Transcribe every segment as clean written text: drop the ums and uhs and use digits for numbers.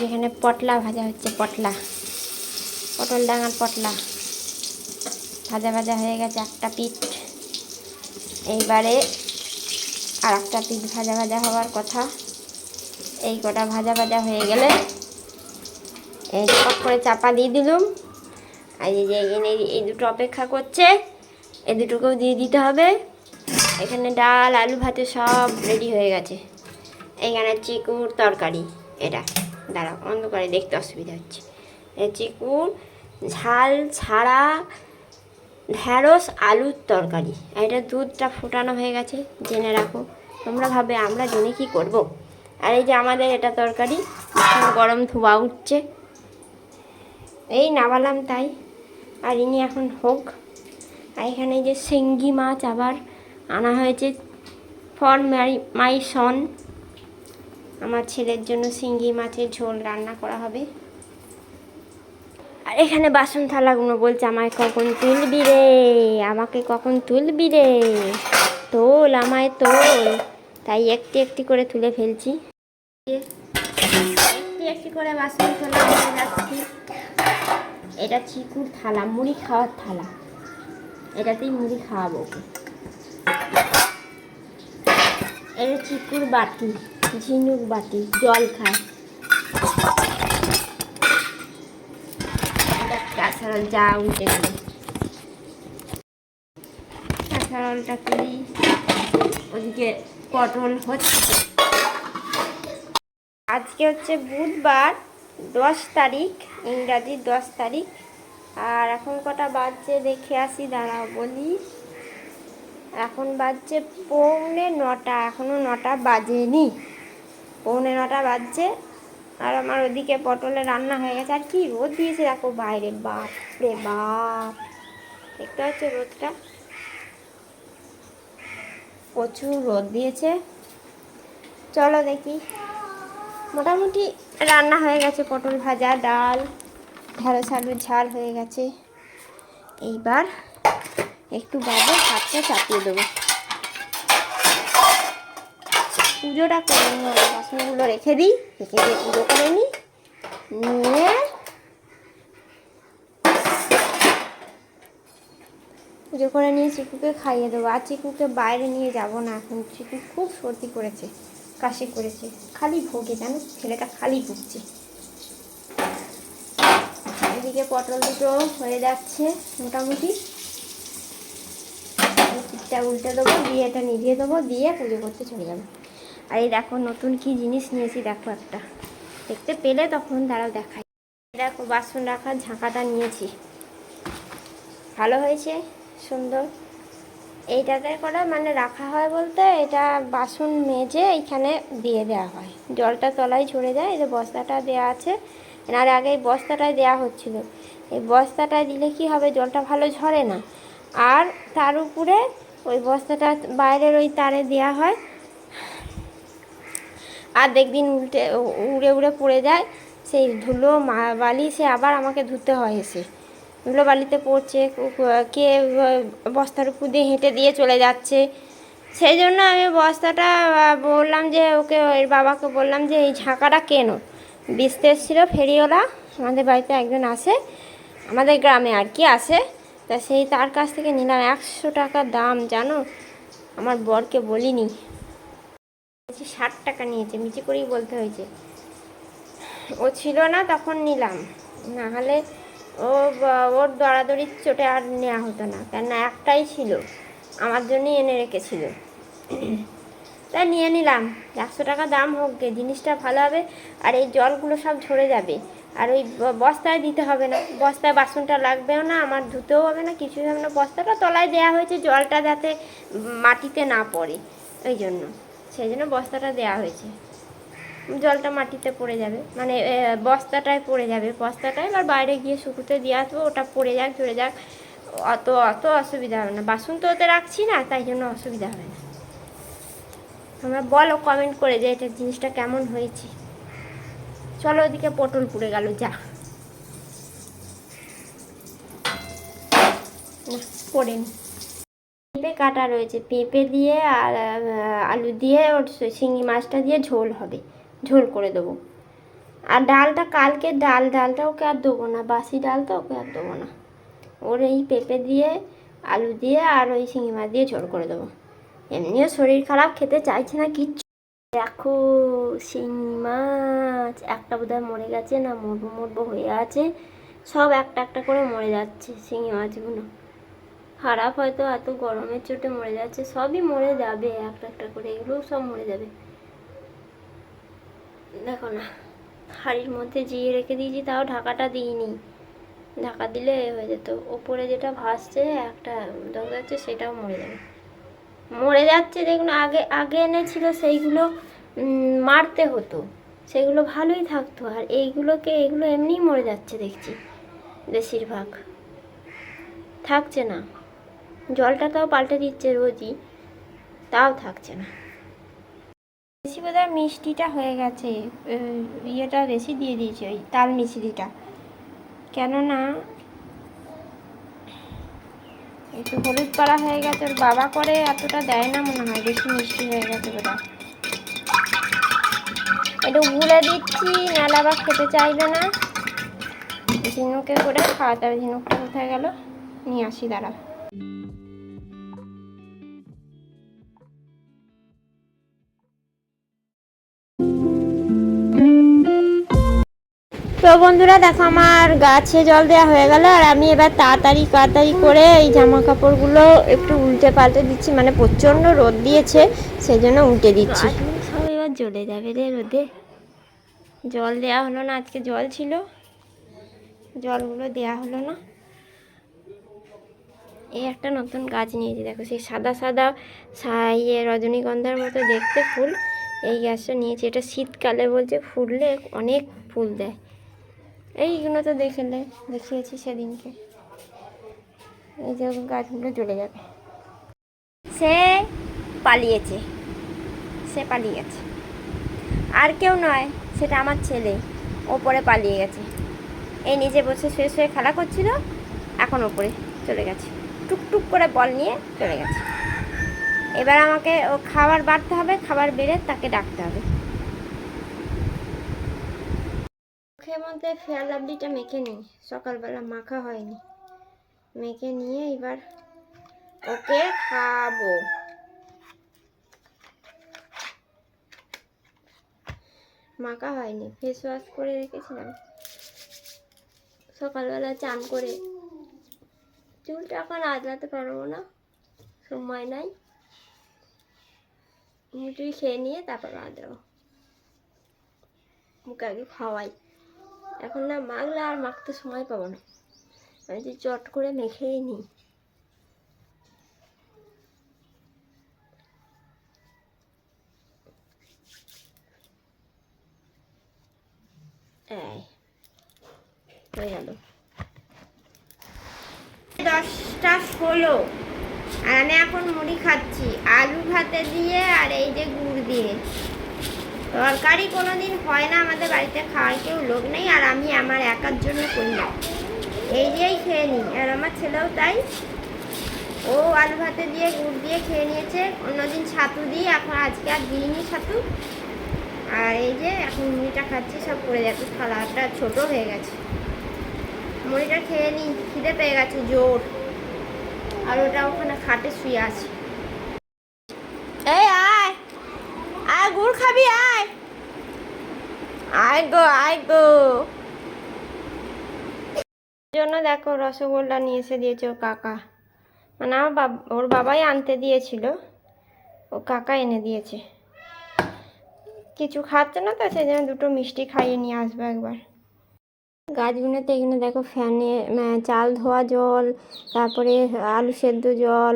এখানে পটলা ভাজা হচ্ছে, পটল ডাঙার পটলা ভাজা হয়ে গেছে একটা পিঠ। এইবারে আর একটা পিঠ ভাজা হওয়ার কথা। এই কটা ভাজা হয়ে গেলে এই টপ করে চাপা দিয়ে দিলুম। আর এই দুটো অপেক্ষা করছে, এই দুটোকেও দিয়ে দিতে হবে। এখানে ডাল আলু ভাতে সব রেডি হয়ে গেছে। এইখানে চিকুর তরকারি, এটা দাঁড়াও অন্ধকারে দেখতে অসুবিধা হচ্ছে। এই চিকুর ঝাল ছাড়া ঢ্যাঁড়স আলুর তরকারি। এটা দুধটা ফোটানো হয়ে গেছে, জেনে রাখো। তোমরা ভাবে আমরা জেনে কি করব। আর এই যে আমাদের এটা তরকারি, গরম ধোয়া উঠছে, এই নামালাম তাই। আর ইনি এখন হোক। আর এখানে যে শিঙ্গি মাছ আবার আনা হয়েছে ফর মাই সন, আমার ছেলের জন্য শিঙ্গি মাছের ঝোল রান্না করা হবে। আর এখানে বাসন থালাগুলো বলছে আমায় কখন তুলবি রে, আমাকে কখন তুলবি রে, তোল আমায় তোল। তাই একটি একটি করে তুলে ফেলছি, একটি একটি করে বাসন তোলা হয়ে যাচ্ছি। এটা চিকুর থালা, মুড়ি খাওয়ার থালা, এটাতেই মুড়ি খাওয়াবো ওকে। এটা চিকুর বাটি, ঝিনুক বাটি, জল খায়। কাঁচারল যা উঠে গেল, কাঁচারলটা করি। ওদিকে পটল হচ্ছে। আজকে হচ্ছে বুধবার 10 তারিখ, ইংরাজি 10 তারিখ। আর এখন কটা বাজছে দেখে আসি, দাঁড়াও বলি। এখন বাজছে 8:45, এখনও 9টা বাজেনি, 8:45 বাজছে। আর আমার ওদিকে পটলে রান্না হয়ে গেছে। আর কি রোদ দিয়েছে দেখো বাইরে, বাপ রে বাপ, দেখতে পাচ্ছ রোদটা, প্রচুর রোদ দিয়েছে। চলো দেখি, মোটামুটি রান্না হয়ে গেছে। পটল ভাজা, ডাল, ঢেঁড়স আলুর ঝাল হয়ে গেছে। এইবার একটু বাদে ভাতটা চাপিয়ে দেবো, পুজোটা করে নিই। বাসনগুলো রেখে দিই, রেখে দিয়ে পুজো করে নিই, নিয়ে পুজো করে নিয়ে চিকুকে খাইয়ে দেবো। আর চিকুকে বাইরে নিয়ে যাব না এখন, চিকু খুব সর্দি করেছে, কাশি করেছে, খালি ভোগে জানো, ছেলেটা খালি ভুগছে। এদিকে পটল দুটো হয়ে যাচ্ছে মোটামুটি, পিঠটা উল্টে দেবো, দিয়ে এটা নিভিয়ে দেবো, দিয়ে পুজো করতে চলে যাবো। আর এই দেখো নতুন কি জিনিস নিয়েছি, দেখো একটা, দেখতে পেলে তখন দাঁড়াও দেখাই। দেখো বাসন রাখার ঝাঁকাটা নিয়েছি, ভালো হয়েছে, সুন্দর। এইটাতে করে মানে রাখা হয় বলতে, এটা বাসন মেজে এইখানে দিয়ে দেওয়া হয়, জলটা তলায় ঝরে যায়। এই যে বস্তাটা দেওয়া আছে, আর আগে এই বস্তাটায় দেওয়া হচ্ছিলো। এই বস্তাটায় দিলে কি হবে, জলটা ভালো ঝরে না। আর তার উপরে ওই বস্তাটা বাইরের ওই তারে দেওয়া হয়, আর দেখদিন উড়ে উড়ে পড়ে যায়, সেই ধুলো বালি সে আবার আমাকে ধুতে হয়। এসে ধুলো বালিতে পড়ছে, কে বস্তার উপর দিয়ে হেঁটে দিয়ে চলে যাচ্ছে। সেই জন্য আমি বস্তাটা বললাম যে ওকে, ওর বাবাকে বললাম যে এই ঝাঁকাটা কেনো। বেচতে এসেছিল ফেরিওয়ালা, আমাদের বাড়িতে একজন আসে, আমাদের গ্রামে আর কি আসে, তা সেই তার কাছ থেকে নিলাম। 100 টাকা দাম জানো, আমার বরকে বলিনি, 60 টাকা নিয়েছে, মিচি করেই বলতে হয়েছে। ও ছিল না তখন নিলাম, না হলে ওর দৌড়াদৌড়ির চোটে আর নেওয়া হতো না, কেননা একটাই ছিল, আমার জন্যই এনে রেখেছিল, তাই নিয়ে নিলাম। 100 টাকা দাম হোক গে, জিনিসটা ভালো হবে। আর এই জলগুলো সব ঝরে যাবে, আর ওই বস্তায় দিতে হবে না, বস্তায় বাসনটা লাগবেও না, আমার ধুতেও হবে না, কিছুই হবে না। বস্তাটা তলায় দেওয়া হয়েছে জলটা যাতে মাটিতে না পড়ে, ওই জন্য, সেই জন্য বস্তাটা দেওয়া হয়েছে। জলটা মাটিতে পড়ে যাবে, মানে বস্তাটায় পড়ে যাবে, বস্তাটায় এবার বাইরে গিয়ে শুকুতে দিয়ে আসবো, ওটা পড়ে যাক ঝরে যাক, অত অসুবিধা হবে না। বাসন তো ওতে রাখছি না, তাই জন্য অসুবিধা হবে না। তোমরা বলো কমেন্ট করে যে এটা জিনিসটা কেমন হয়েছে। চলো ওদিকে পটল পুড়ে গেল, যা পড়েনি। পেঁপে কাটা রয়েছে, পেঁপে দিয়ে আর আলু দিয়ে ওর শিঙি মাছটা দিয়ে ঝোল হবে, ঝোল করে দেবো। আর ডালটা কালকে ডালটা ওকে আর দেবো না, বাসি ডাল তো ওকে আর দেবো না। ওর এই পেঁপে দিয়ে আলু দিয়ে আর ওই শিঙি মাছ দিয়ে ঝোল করে দেবো। এমনিও শরীর খারাপ, খেতে চাইছে না কিচ্ছু। দেখো শিঙি মাছ, একটা বোধহয় মরে গেছে, না মরবো মরবো হয়ে আছে, সব একটা একটা করে মরে যাচ্ছে শিঙি মাছগুলো। খারাপ হয়তো এত গরমের চোটে মরে যাচ্ছে, সবই মরে যাবে একটা একটা করে, এগুলোও সব মরে যাবে। দেখো না, হাঁড়ির মধ্যে জিয়ে রেখে দিয়েছি, তাও ঢাকাটা দিইনি, ঢাকা দিলে হয়ে যেত। ওপরে যেটা ভাসছে একটা দেখা যাচ্ছে, সেটাও মরে যাবে, মরে যাচ্ছে। যেগুলো আগে আগে এনেছিল সেইগুলো মারতে হতো, সেগুলো ভালোই থাকতো। আর এগুলো এমনিই মরে যাচ্ছে দেখছি, বেশিরভাগ থাকছে না। জলটা তাও পাল্টে দিচ্ছে রোজই, তাও থাকছে না। বেশি বোধহয় মিষ্টিটা হয়ে গেছে, ইয়েটা বেশি দিয়ে দিয়েছে, ওই তাল মিশ্রিটা। কেননা একটু হলুদ পাড়া হয়ে গেছে, ওর বাবা করে এতটা দেয় না মনে হয়, বেশি মিষ্টি হয়ে গেছে বোধহয়। একটু গুলে দিচ্ছি, নাহলে আবার খেতে চাইবে না। ঝিনুকে করে খাওয়াতে হবে। ঝিনুকটা কোথায় গেল, নিয়ে আসি দাঁড়া। তো বন্ধুরা দেখো, আমার গাছে জল দেওয়া হয়ে গেল, আর আমি এবার তাড়াতাড়ি করে এই জামা কাপড়গুলো একটু উল্টে পাল্টে দিচ্ছি, মানে প্রচণ্ড রোদ দিয়েছে সেই জন্য উল্টে দিচ্ছি। সব এবার জ্বলে যাবে রে রোদে। জল দেওয়া হলো না, আজকে জল ছিল, জলগুলো দেওয়া হলো না। এই একটা নতুন গাছ নিয়েছি, দেখো সেই সাদা সাদা ইয়ে রজনীগন্ধার মতো দেখতে ফুল। এই গাছটা নিয়েছি, এটা শীতকালে বলছে ফুললে অনেক ফুল দেয়। এইগুলো তো দেখিয়েছি সেদিনকে। এই যে গাছগুলো জ্বলে যাবে। সে পালিয়ে গেছে, আর কেউ নয়, সেটা আমার ছেলে। ওপরে পালিয়ে গেছে, এই নিচে বসে শুয়ে খেলা করছিল, এখন ওপরে চলে গেছে, টুকটুক করে বল নিয়ে চলে গেছে। এবার আমাকে ও খাবার বাড়তে হবে, খাবার বেড়ে তাকে ডাকতে হবে। মুখের মধ্যে ফেয়ার লাভলিটা মেখে নিই, সকালবেলা মাখা হয়নি, মেখে নিয়ে এবার ওকে খাবো। মাখা হয়নি, ফেস ওয়াশ করে রেখেছিলাম, সকালবেলা চান করে। চুলটা এখন আজলাতে পারবো না, সময় নাই। মুটুই খেয়ে নিয়ে তারপর আজরাবো। মুখে আগে খাওয়াই, এখন না মাখলে আর মাখতে সময় পাবো না, আমি যে চট করে মেখেই নিই। হয়ে গেল 10:16, আর আমি এখন মুড়ি খাচ্ছি আলু ভাতে দিয়ে আর এই যে গুড় দিয়ে। তরকারি কোনোদিন হয় না আমাদের বাড়িতে, খাওয়ার কেউ লোক নেই, আর আমি আমার একার জন্য করি না, এই দিয়েই খেয়ে নিই। আর আমার ছেলেও তাই, ও আলু ভাতে দিয়ে গুড় দিয়ে খেয়ে নিয়েছে। অন্যদিন ছাতু দিই, এখন আজকে আর দিইনি ছাতু। আর এই যে এখন মুড়িটা খাচ্ছি, সব পড়ে যাচ্ছে, থালাটা ছোট হয়ে গেছে। মুড়িটা খেয়ে নিই, খিদে পেয়ে গেছে জোর। আর ওটা ওখানে খাটে শুয়ে আছে। এই আয় আয়, গুড় খাবি, আয় আয় গো। জন্য দেখো রসগোল্লা নিয়ে এসে দিয়েছে ও কাকা, মানে আমার ওর বাবাই আনতে দিয়েছিল, ও কাকা এনে দিয়েছে। কিছু খাচ্ছে না তো, সেই জন্য দুটো মিষ্টি খাইয়ে নিয়ে আসবো একবার। গাছগুলোতে এখানে দেখো ফ্যানে চাল ধোয়া জল, তারপরে আলু সেদ্ধ জল,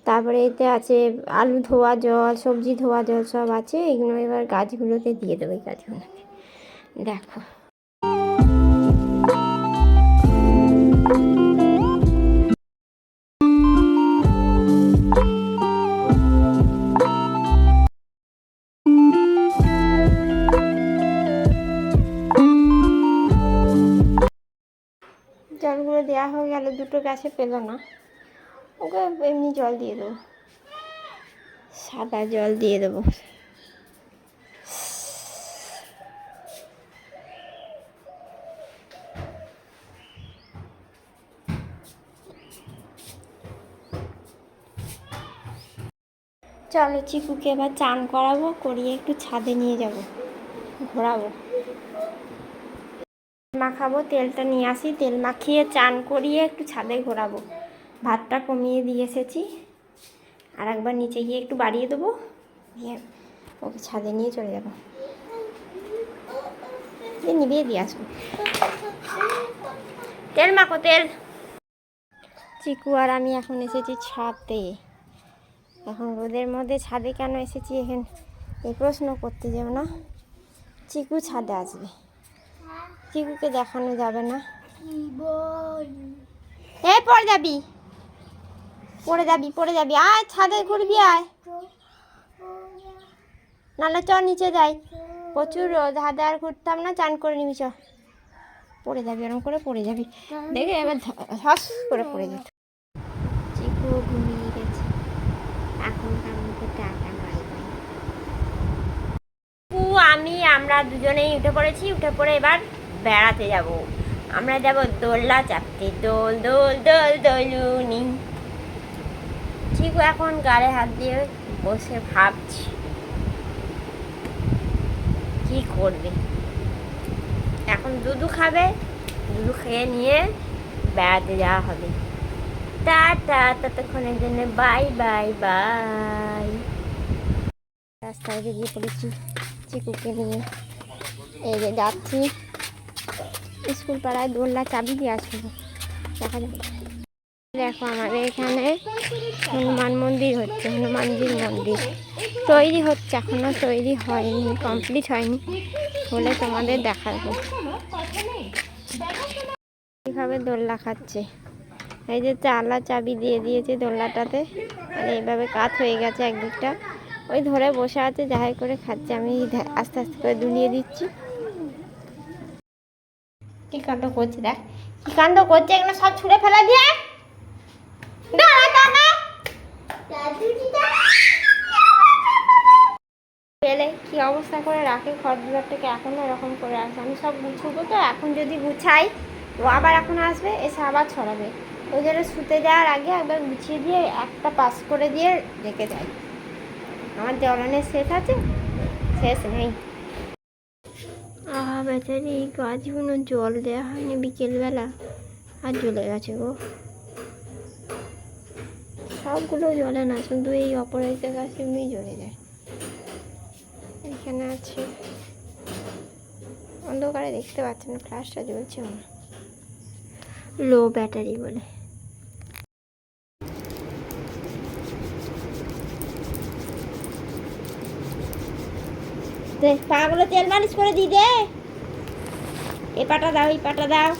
তারপরে এতে আছে আলু ধোয়া জল, সবজি ধোয়া জল, সব আছে। এগুলো এবার গাছগুলোতে দিয়ে দেবো, এই গাছগুলোতে দেখো। জলগুলো দেওয়া হয়ে গেল, দুটো গাছে পেলো না, ওকে এমনি জল দিয়ে দেবো, সাদা জল দিয়ে দেবো। চলো চিকুকে এবার চান করাবো, করিয়ে একটু ছাদে নিয়ে যাব, ঘোরাবো, মাখাবো, তেলটা নিয়ে আসি, তেল মাখিয়ে চান করিয়ে একটু ছাদে ঘোরাবো। ভাতটা কমিয়ে দিয়ে এসেছি, আর একবার নিচে গিয়ে একটু বাড়িয়ে দেবো, দিয়ে ওকে ছাদে নিয়ে চলে যাবো, নিভিয়ে দিয়ে আসবো। তেল মাখো, তেল। চিকু আর আমি এখন এসেছি ছাদে। এখন রোদের মধ্যে ছাদে কেন এসেছি এখানে এই প্রশ্ন করতে যাবো না, চিকু ছাদে আসবে, চিকুকে দেখানো যাবে না। এই পড়ে যাবি, পড়ে যাবি, পড়ে যাবি, আয় ছাদে ঘুরবি, আয়, নাহলে চ নিচে যাই, প্রচুর রোদ, হাতে আর ঘুরতাম না, চান করে নিবি, চ, পড়ে যাবি, এরকম করে পড়ে যাবি, দেখে এবার ধস করে পড়ে যেত। চিকু ঘুমিয়ে গেছে, এখন আমাকে টাটা বাই বাই। আমরা দুজনেই উঠে পড়েছি, উঠে পড়ে এবার বেড়াতে যাব। আমরা যাব দোলনা চাপতে, দোল দোল দোল দোলুনি। চিকু এখন গালে হাত দিয়ে বসে ভাবছি কি করবে। এখন দুধু খাবে, দুধু খেয়ে নিয়ে বেড়াতে যাওয়া হবে। টাটা, ততক্ষণের জন্য বাই বাই বাই। রাস্তায় বেরিয়ে পড়েছি চিকুকে নিয়ে, এই যে যাচ্ছি স্কুল পাড়ায়, দোলনা চাবি দিয়ে আসবো, দেখা যাবে। দেখো আমাদের এখানে হনুমান মন্দির হচ্ছে, হনুমানজির মন্দির তৈরি হচ্ছে, এখনো তৈরি হয়নি, কমপ্লিট হয়নি, হলে তোমাদের দেখাবো। কীভাবে দোলনা খাচ্ছে, এই যে চালা চাবি দিয়ে দিয়েছে দোলনাটাতে, আর এইভাবে কাত হয়ে গেছে একদিকটা, ওই ধরে বসে আছে, যাহাই করে খাচ্ছে, আমি আস্তে আস্তে করে দুলিয়ে দিচ্ছি। কি কাণ্ড করছে দেখ, কি কাণ্ড করছে, এগুলো সব ছুঁড়ে ফেলা দিয়ে ফেলে কি অবস্থা করে রাখে খড়গুলোটাকে, এখনো এরকম করে আসে। আমি সব গুছবো, তো এখন যদি গুছাই ও আবার এখন আসবে, এসে আবার ছড়াবে, ওই জন্য শুতে যাওয়ার আগে একবার গুছিয়ে দিয়ে একটা পাস করে দিয়ে রেখে যায়। আমার জ্বলনের শেষ আছে, শেষ নেই। আহা বেচারি গাছগুলো জল দেওয়া হয়নি বিকেলবেলা, আর জ্বলে গেছে গো, সবগুলো জ্বলে না, শুধু এই অপরাজিতা গাছ এমনি জ্বলে যায়। এখানে আছে, অন্ধকারে দেখতে পাচ্ছি না, ফ্ল্যাশটা জ্বলছে না, লো ব্যাটারি বলে। পাগুলো তেল মালিশ করে দি দে, এ পাটা দাও, এই পাটা দাও।